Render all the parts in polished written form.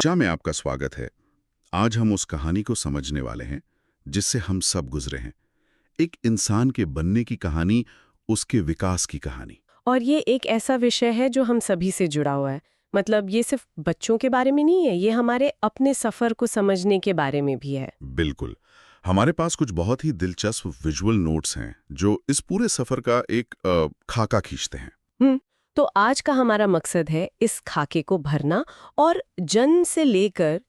चर्चा में आपका स्वागत है। आज हम उस कहानी को समझने वाले हैं जिससे हम सब गुजरे हैं। एक इंसान के बनने की कहानी, उसके विकास की कहानी। और ये एक ऐसा विषय है जो हम सभी से जुड़ा हुआ है। मतलब ये सिर्फ बच्चों के बारे में नहीं है, ये हमारे अपने सफर को समझने के बारे में भी है। बिल्कुल। हमारे पास कुछ बहुत ही दिलचस्प विजुअल नोट्स हैं जो इस पूरे सफर का एक खाका खींचते हैं। तो आज का हमारा मकसद है इस खाके को भरना और जन्म से लेकर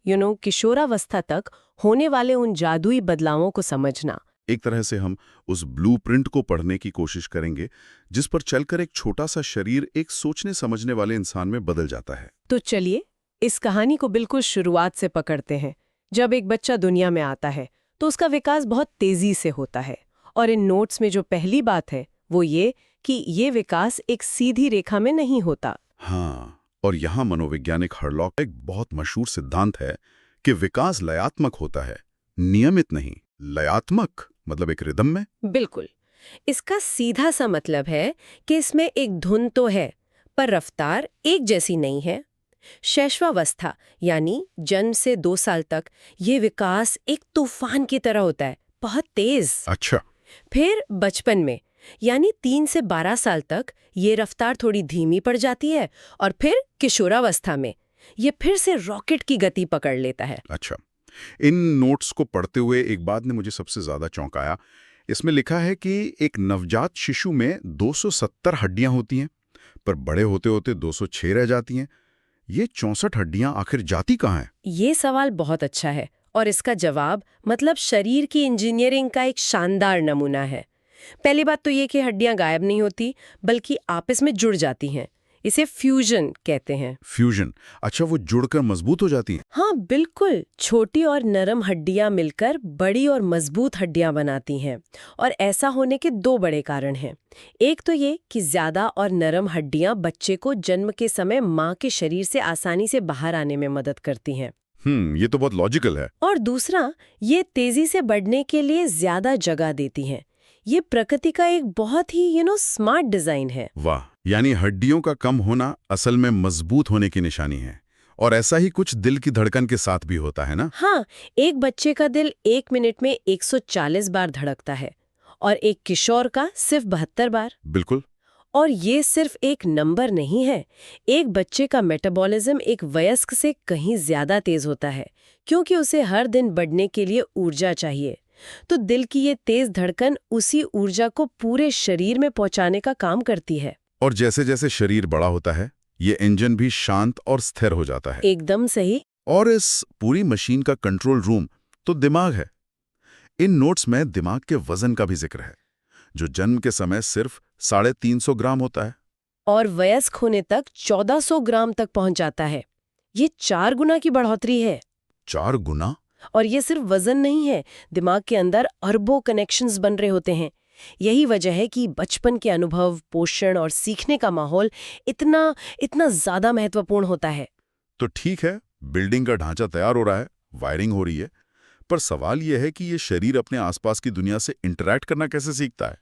किशोरावस्था तक होने वाले उन जादुई बदलावों को समझना। एक तरह से हम उस ब्लूप्रिंट को पढ़ने की कोशिश करेंगे जिस पर चलकर एक छोटा सा शरीर एक सोचने समझने वाले इंसान में बदल जाता है। तो चलिए इस कहानी को बिल्कुल शुरुआत से पकड़ते हैं। जब एक बच्चा दुनिया में आता है तो उसका विकास बहुत तेजी से होता है, और इन नोट्स में जो पहली बात है वो ये कि ये विकास एक सीधी रेखा में नहीं होता। हाँ, और यहाँ मनोवैज्ञानिक हरलॉक का एक बहुत मशहूर सिद्धांत है कि विकास लयात्मक होता है, नियमित नहीं। लयात्मक मतलब एक रिदम में। बिल्कुल। इसका सीधा सा मतलब है कि इसमें एक धुन तो है, पर रफ्तार एक जैसी नहीं है। शैशवावस्था यानी जन्म से 2 साल तक ये विकास एक तूफान की तरह होता है, बहुत तेज। अच्छा। फिर बचपन में यानी 3 से 12 साल तक ये रफ्तार थोड़ी धीमी पड़ जाती है, और फिर किशोरावस्था में ये फिर से रॉकेट की गति पकड़ लेता है। अच्छा, इन नोट्स को पढ़ते हुए एक बात ने मुझे सबसे ज्यादा चौंकाया। इसमें लिखा है कि एक नवजात शिशु में 270 हड्डियां होती हैं, पर बड़े होते होते 206 रह जाती हैं। ये 64 हड्डियां आखिर जाती कहाँ हैं? ये सवाल बहुत अच्छा है, और इसका जवाब मतलब शरीर की इंजीनियरिंग का एक शानदार नमूना है। पहली बात तो ये कि हड्डियां गायब नहीं होती, बल्कि आपस में जुड़ जाती हैं। इसे फ्यूजन कहते हैं। फ्यूजन? अच्छा, वो जुड़कर मजबूत हो जाती हैं। हाँ बिल्कुल, छोटी और नरम हड्डियां मिलकर बड़ी और मजबूत हड्डियां बनाती हैं। और ऐसा होने के 2 बड़े कारण हैं। एक तो ये कि ज्यादा और नरम हड्डियां बच्चे को जन्म के समय माँ के शरीर से आसानी से बाहर आने में मदद करती हैं। ये तो बहुत लॉजिकल है। और दूसरा, ये तेजी से बढ़ने के लिए ज्यादा जगह देती हैं। ये प्रकृति का एक बहुत ही स्मार्ट डिजाइन है। वाह, यानी हड्डियों का कम होना असल में मजबूत होने की निशानी है। और ऐसा ही कुछ दिल की धड़कन के साथ भी होता है ना? हाँ, एक बच्चे का दिल 1 मिनट में 140 बार धड़कता है, और एक किशोर का सिर्फ 72 बार। बिल्कुल। और ये सिर्फ एक नंबर नहीं है। एक बच्चे का मेटाबॉलिज्म एक वयस्क से कहीं ज्यादा तेज होता है, क्योंकि उसे हर दिन बढ़ने के लिए ऊर्जा चाहिए। तो दिल की ये तेज धड़कन उसी ऊर्जा को पूरे शरीर में पहुंचाने का काम करती है। और जैसे जैसे शरीर बड़ा होता है, ये इंजन भी शांत और स्थिर हो जाता है। एकदम सही। और इस पूरी मशीन का कंट्रोल रूम तो दिमाग है। इन नोट्स में दिमाग के वजन का भी जिक्र है, जो जन्म के समय सिर्फ 350 ग्राम होता है, और वयस्क होने तक 1400 ग्राम तक पहुंच जाता है। ये 4 गुना की बढ़ोतरी है। 4 गुना? और ये सिर्फ वजन नहीं है, दिमाग के अंदर अरबों कनेक्शंस बन रहे होते हैं। यही वजह है कि बचपन के अनुभव, पोषण और सीखने का माहौल इतना इतना ज्यादा महत्वपूर्ण होता है। तो ठीक है, बिल्डिंग का ढांचा तैयार हो रहा है, वायरिंग हो रही है, पर सवाल यह है कि ये शरीर अपने आसपास की दुनिया से इंटरैक्ट करना कैसे सीखता है?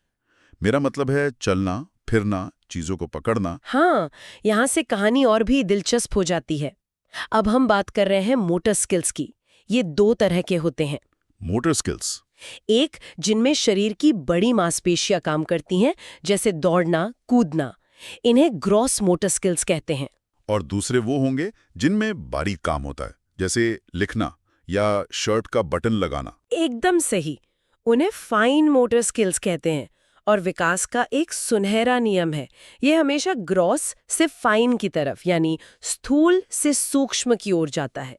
मेरा मतलब है चलना, फिरना, चीजों को पकड़ना। हाँ, यहाँ से कहानी और भी दिलचस्प हो जाती है। अब हम बात कर रहे हैं मोटर स्किल्स की। ये 2 तरह के होते हैं। Motor skills? एक जिनमें शरीर की बड़ी मांसपेशियां काम करती हैं, जैसे दौड़ना, कूदना। इन्हें ग्रॉस मोटर स्किल्स कहते हैं। और दूसरे वो होंगे जिनमें बारीक काम होता है, जैसे लिखना या शर्ट का बटन लगाना। एकदम सही, उन्हें फाइन मोटर स्किल्स कहते हैं। और विकास का एक सुनहरा नियम है, ये हमेशा ग्रॉस से फाइन की तरफ यानी स्थूल से सूक्ष्म की ओर जाता है।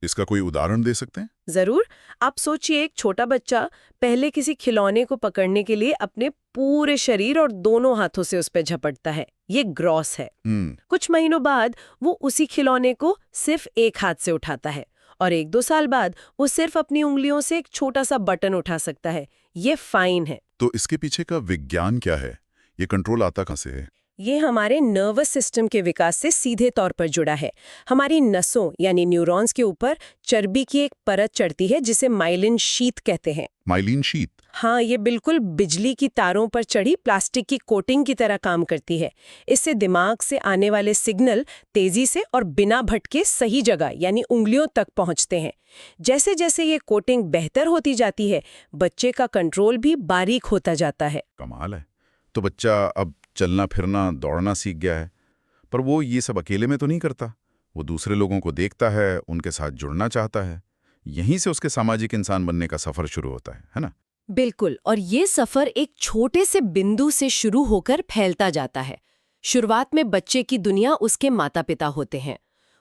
इसका कोई उदाहरण दे सकते हैं? जरूर। आप सोचिए, एक छोटा बच्चा पहले किसी खिलौने को पकड़ने के लिए अपने पूरे शरीर और दोनों हाथों से उस पर झपटता है, ये ग्रॉस है। कुछ महीनों बाद वो उसी खिलौने को सिर्फ एक हाथ से उठाता है, और 1-2 साल बाद वो सिर्फ अपनी उंगलियों से एक छोटा सा बटन उठा सकता है, ये फाइन है। तो इसके पीछे का विज्ञान क्या है? ये कंट्रोल आता कहाँ से है? ये हमारे नर्वस सिस्टम के विकास से सीधे तौर पर जुड़ा है। हमारी नसों यानी न्यूरॉन्स के ऊपर चर्बी की एक परत चढ़ती है जिसे माइलिन शीथ कहते हैं। Myelin sheath? हाँ, ये बिल्कुल बिजली की तारों पर चढ़ी प्लास्टिक की कोटिंग की तरह काम करती है। इससे दिमाग से आने वाले सिग्नल तेजी से और बिना भटके सही जगह यानी उंगलियों तक पहुंचते हैं। जैसे जैसे ये कोटिंग बेहतर होती जाती है, बच्चे का कंट्रोल भी बारीक होता जाता है। कमाल है। तो बच्चा अब चलना फिरना दौड़ना सीख गया है, पर वो ये सब अकेले में तो नहीं करता। वो दूसरे लोगों को देखता है, उनके साथ जुड़ना चाहता है। यहीं से उसके सामाजिक इंसान बनने का सफर शुरू होता है ना? बिल्कुल, और ये सफर एक छोटे से बिंदु से शुरू होकर फैलता जाता है। शुरुआत में बच्चे की दुनिया उसके माता-पिता होते हैं।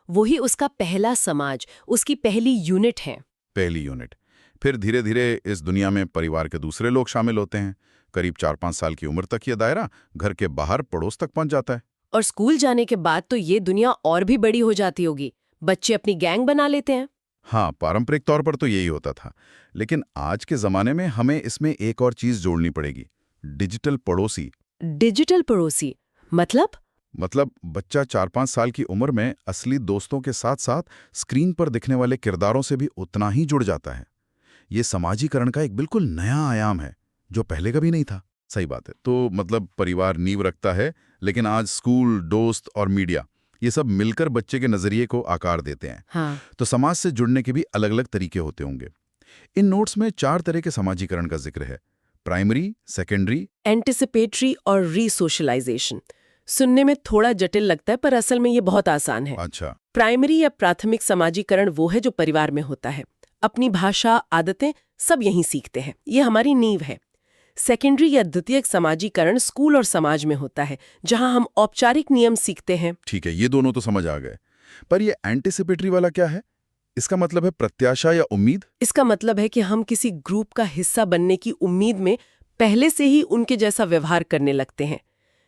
वही उसका पहला समाज, उसकी पहली यूनिट है। पहली यूनिट। फिर धीरे धीरे इस दुनिया में परिवार के दूसरे लोग शामिल होते हैं। करीब 4-5 साल की उम्र तक ये दायरा घर के बाहर पड़ोस तक पहुंच जाता है। और स्कूल जाने के बाद तो ये दुनिया और भी बड़ी हो जाती होगी। बच्चे अपनी गैंग बना लेते हैं। हाँ, पारंपरिक तौर पर तो यही होता था, लेकिन आज के जमाने में हमें इसमें एक और चीज जोड़नी पड़ेगी, डिजिटल पड़ोसी। डिजिटल पड़ोसी मतलब बच्चा 4-5 साल की उम्र में असली दोस्तों के साथ साथ स्क्रीन पर दिखने वाले किरदारों से भी उतना ही जुड़ जाता है। ये समाजीकरण का एक बिल्कुल नया आयाम है, जो पहले कभी नहीं था। सही बात है। तो मतलब परिवार नींव रखता है, लेकिन आज स्कूल, दोस्त और मीडिया ये सब मिलकर बच्चे के नजरिए को आकार देते हैं। हाँ। तो समाज से जुड़ने के भी अलग अलग तरीके होते होंगे। इन नोट्स में 4 तरह के समाजीकरण का जिक्र है: प्राइमरी, सेकेंडरी, एंटिसिपेटरी और रीसोशलाइजेशन। सुनने में थोड़ा जटिल लगता है, पर असल में ये बहुत आसान है। अच्छा। प्राइमरी या प्राथमिक समाजीकरण वो है जो परिवार में होता है। अपनी भाषा, आदतें सब यहीं सीखते हैं, ये हमारी नींव है। सेकेंडरी या द्वितीयक समाजीकरण स्कूल और समाज में होता है, जहां हम औपचारिक नियम सीखते हैं। ठीक है, ये दोनों तो समझ आ गए, पर ये एंटिसिपेटरी वाला क्या है? इसका मतलब है प्रत्याशा या उम्मीद? इसका मतलब है कि हम किसी ग्रुप का हिस्सा बनने की उम्मीद में पहले से ही उनके जैसा व्यवहार करने लगते हैं।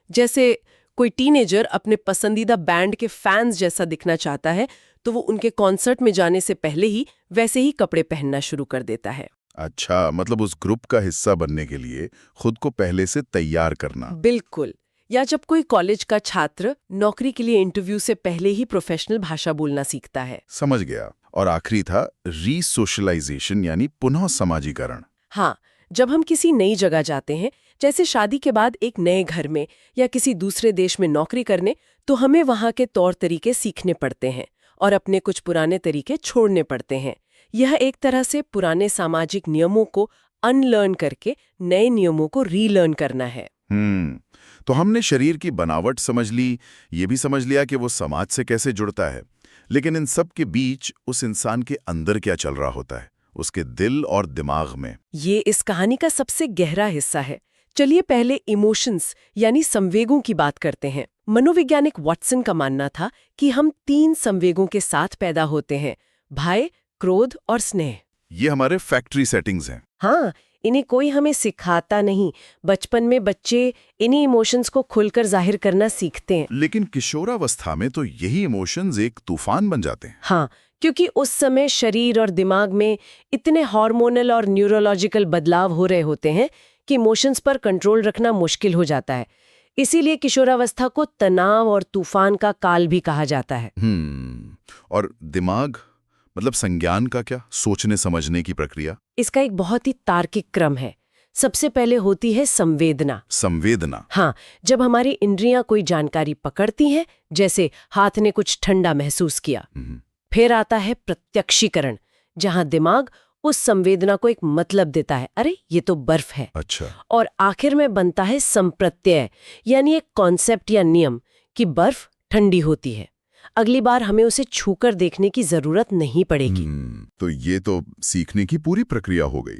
जैसे कोई टीनेजर अपने पसंदीदा बैंड के फैंस जैसा दिखना चाहता है, तो वो उनके कॉन्सर्ट में जाने से पहले ही वैसे ही कपड़े पहनना शुरू कर देता है। अच्छा, मतलब उस ग्रुप का हिस्सा बनने के लिए खुद को पहले से तैयार करना। बिल्कुल। या जब कोई कॉलेज का छात्र नौकरी के लिए इंटरव्यू से पहले ही प्रोफेशनल भाषा बोलना सीखता है। समझ गया। और आखिरी था रीसोशलाइजेशन, यानी पुनः समाजीकरण। हाँ, जब हम किसी नई जगह जाते हैं, जैसे शादी के बाद एक नए घर में या किसी दूसरे देश में नौकरी करने, तो हमें वहाँ के तौर तरीके सीखने पड़ते हैं और अपने कुछ पुराने तरीके छोड़ने पड़ते हैं। यह एक तरह से पुराने सामाजिक नियमों को अनलर्न करके नए नियमों को रीलर्न करना है। तो हमने शरीर की बनावट समझ ली, ये भी समझ लिया कि वो समाज से कैसे जुड़ता है, लेकिन इन सब के बीच उस इंसान के अंदर क्या चल रहा होता है, उसके दिल और दिमाग में। ये इस कहानी का सबसे गहरा हिस्सा है। चलिए पहले इमोशंस यानी संवेगों की बात करते हैं। मनोवैज्ञानिक वॉटसन का मानना था कि हम 3 संवेगों के साथ पैदा होते हैं: भय, क्रोध और स्नेह। ये हमारे फैक्ट्री सेटिंग्स हैं। हाँ, इन्हें कोई हमें सिखाता नहीं। बचपन में बच्चे इन्हीं इमोशंस को खुलकर जाहिर करना सीखते हैं। लेकिन किशोरावस्था में तो यही इमोशंस एक तूफान बन जाते हैं। हाँ, क्योंकि उस समय शरीर और दिमाग में इतने हार्मोनल और न्यूरोलॉजिकल बदलाव हो रहे होते हैं कि इमोशंस पर कंट्रोल रखना मुश्किल हो जाता है। इसीलिए किशोरावस्था को तनाव और तूफान का काल भी कहा जाता है। और दिमाग, मतलब संज्ञान का क्या, सोचने समझने की प्रक्रिया? इसका एक बहुत ही तार्किक क्रम है। सबसे पहले होती है संवेदना। संवेदना? हाँ, जब हमारी इंद्रियां कोई जानकारी पकड़ती हैं, जैसे हाथ ने कुछ ठंडा महसूस किया। फिर आता है प्रत्यक्षीकरण, जहां दिमाग उस संवेदना को एक मतलब देता है, अरे ये तो बर्फ है। अच्छा। और आखिर में बनता है संप्रत्यय, यानी एक कॉन्सेप्ट या नियम कि बर्फ ठंडी होती है। अगली बार हमें उसे छूकर देखने की जरूरत नहीं पड़ेगी। तो ये तो सीखने की पूरी प्रक्रिया हो गई।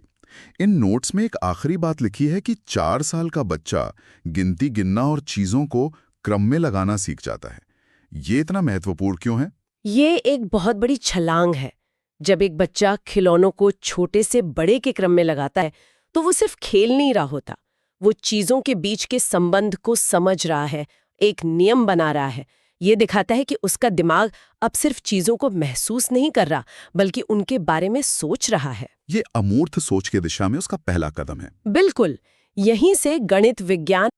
इन नोट्स में एक आखिरी बात लिखी है कि 4 साल का बच्चा गिनती गिनना और चीजों को क्रम में लगाना सीख जाता है। ये इतना महत्वपूर्ण क्यों है? ये एक बहुत बड़ी छलांग है। जब एक बच्चा खिलौनों को छोटे से बड़े के क्रम में लगाता है, तो वो सिर्फ खेल नहीं रहा होता, वो चीजों के बीच के संबंध को समझ रहा है, एक नियम बना रहा है। ये दिखाता है कि उसका दिमाग अब सिर्फ चीजों को महसूस नहीं कर रहा, बल्कि उनके बारे में सोच रहा है। ये अमूर्त सोच की दिशा में उसका पहला कदम है। बिल्कुल। यहीं से गणित, विज्ञान